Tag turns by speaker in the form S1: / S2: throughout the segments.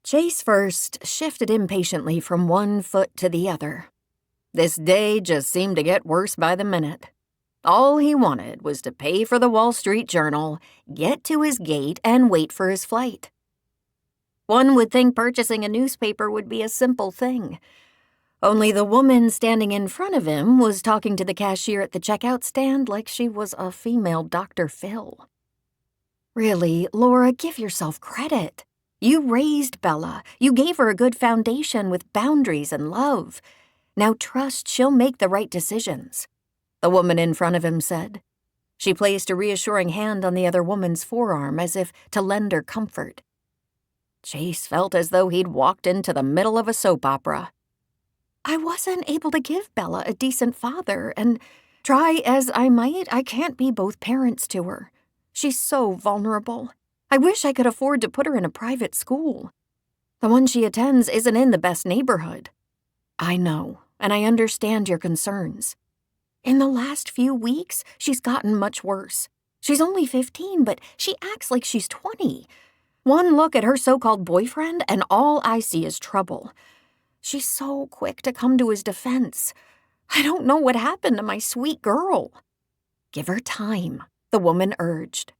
S1: Chase Furst shifted impatiently from one foot to the other. This day just seemed to get worse by the minute. All he wanted was to pay for the Wall Street Journal, get to his gate, and wait for his flight. One would think purchasing a newspaper would be a simple thing. Only the woman standing in front of him was talking to the cashier at the checkout stand like she was a female Dr. Phil. Really, Laura, give yourself credit. You raised Bella. You gave her a good foundation with boundaries and love. Now trust she'll make the right decisions, the woman in front of him said. She placed a reassuring hand on the other woman's forearm as if to lend her comfort. Chase felt as though he'd walked into the middle of a soap opera. I wasn't able to give Bella a decent father, and try as I might, I can't be both parents to her. She's so vulnerable. I wish I could afford to put her in a private school. The one she attends isn't in the best neighborhood. I know, and I understand your concerns. In the last few weeks, she's gotten much worse. She's only 15, but she acts like she's 20. One look at her so-called boyfriend, and all I see is trouble. She's so quick to come to his defense. I don't know what happened to my sweet girl. Give her time, the woman urged.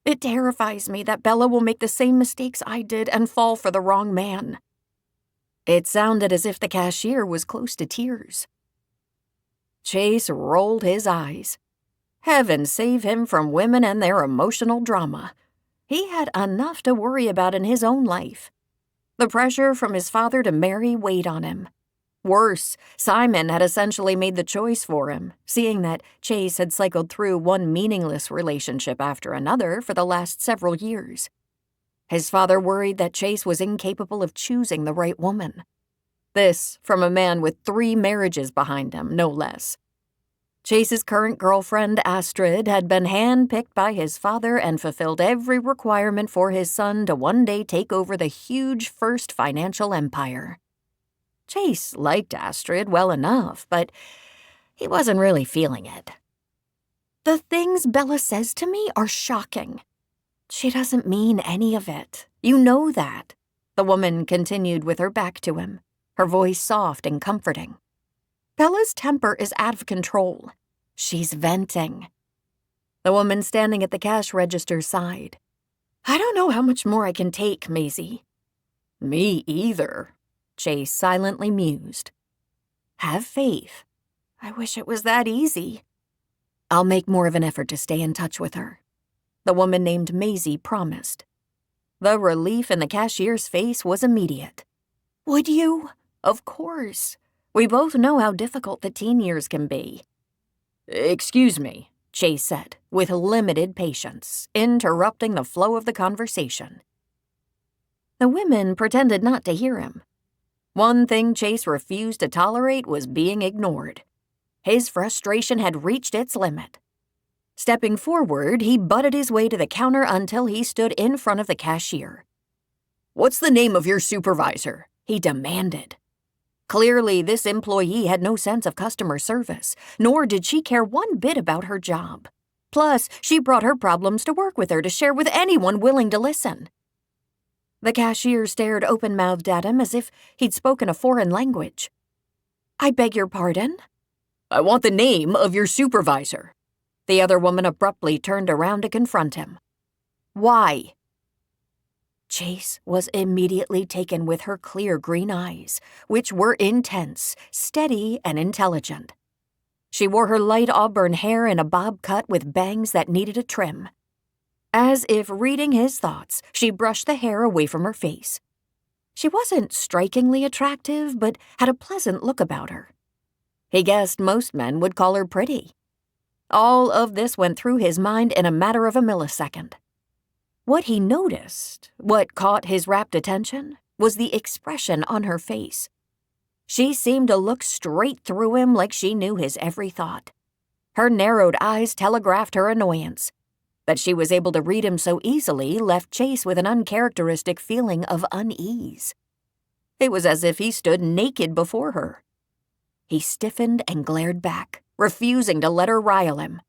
S1: It terrifies me that Bella will make the same mistakes I did and fall for the wrong man. It sounded as if the cashier was close to tears. Chase rolled his eyes. Heaven save him from women and their emotional drama. He had enough to worry about in his own life. The pressure from his father to marry weighed on him. Worse, Simon had essentially made the choice for him, seeing that Chase had cycled through one meaningless relationship after another for the last several years. His father worried that Chase was incapable of choosing the right woman. This from a man with 3 marriages behind him, no less. Chase's current girlfriend, Astrid, had been handpicked by his father and fulfilled every requirement for his son to one day take over the huge Furst financial empire. Chase liked Astrid well enough, but he wasn't really feeling it. The things Bella says to me are shocking. She doesn't mean any of it. You know that, the woman continued with her back to him, her voice soft and comforting. Bella's temper is out of control. She's venting. The woman standing at the cash register sighed. I don't know how much more I can take, Maisy. Me either, Chase silently mused. Have faith. I wish it was that easy. I'll make more of an effort to stay in touch with her, the woman named Maisy promised. The relief in the cashier's face was immediate. Would you? Of course. We both know how difficult the teen years can be. Excuse me, Chase said, with limited patience, interrupting the flow of the conversation. The women pretended not to hear him. One thing Chase refused to tolerate was being ignored. His frustration had reached its limit. Stepping forward, he butted his way to the counter until he stood in front of the cashier. What's the name of your supervisor? He demanded. Clearly, this employee had no sense of customer service, nor did she care one bit about her job. Plus, she brought her problems to work with her to share with anyone willing to listen. The cashier stared open-mouthed at him as if he'd spoken a foreign language. I beg your pardon? I want the name of your supervisor. The other woman abruptly turned around to confront him. Why? Chase was immediately taken with her clear green eyes, which were intense, steady, and intelligent. She wore her light auburn hair in a bob cut with bangs that needed a trim. As if reading his thoughts, she brushed the hair away from her face. She wasn't strikingly attractive, but had a pleasant look about her. He guessed most men would call her pretty. All of this went through his mind in a matter of a millisecond. What he noticed, what caught his rapt attention, was the expression on her face. She seemed to look straight through him like she knew his every thought. Her narrowed eyes telegraphed her annoyance. That she was able to read him so easily left Chase with an uncharacteristic feeling of unease. It was as if he stood naked before her. He stiffened and glared back, refusing to let her rile him.